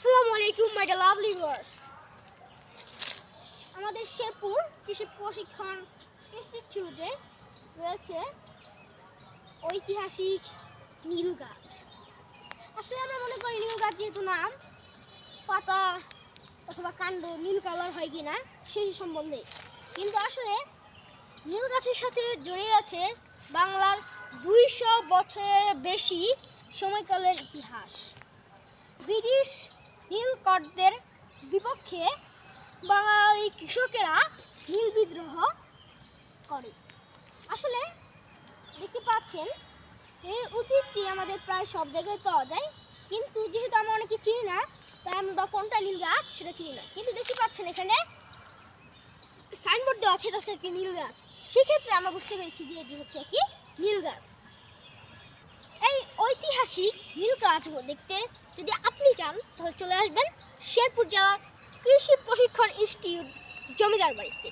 আসসালামু আলাইকুম my lovely viewers. আমাদের শেরপুর কৃষি প্রশিক্ষণ ইনস্টিটিউটে রয়েছে ঐতিহাসিক নীল গাছ। আসলে আমরা মনে করি নীল গাছ যেহেতু নাম, পাতা অথবা কাণ্ড নীল কালার হয় কিনা সেই সম্বন্ধে, কিন্তু আসলে নীল গাছের সাথে জড়িয়ে আছে বাংলার 200 বছরের বেশি সময়কালের ইতিহাস। ব্রিটিশ নীলকরদের বিপক্ষে বাঙালি কৃষকেরা নীল বিদ্রোহ করে। আসলে দেখতে পাচ্ছেন এই উদ্ভিদটি আমাদের প্রায় সব জায়গায় পাওয়া যায়, কিন্তু যেহেতু আমরা অনেকে চিনি না, তাই আমরা কোনটা নীল গাছ সেটা চিনি না। কিন্তু দেখতে পাচ্ছেন এখানে সাইনবোর্ড দেওয়া আছে, এটা হচ্ছে একটি নীল গাছ। সেক্ষেত্রে আমরা বুঝতে পেরেছি যে এটি হচ্ছে একটি নীল গাছ। এই ঐতিহাসিক নীল গাছগুলো দেখতে যদি আপনি চান তাহলে চলে আসবেন শেরপুর জেলার কৃষি প্রশিক্ষণ ইনস্টিটিউট জমিদার বাড়িতে।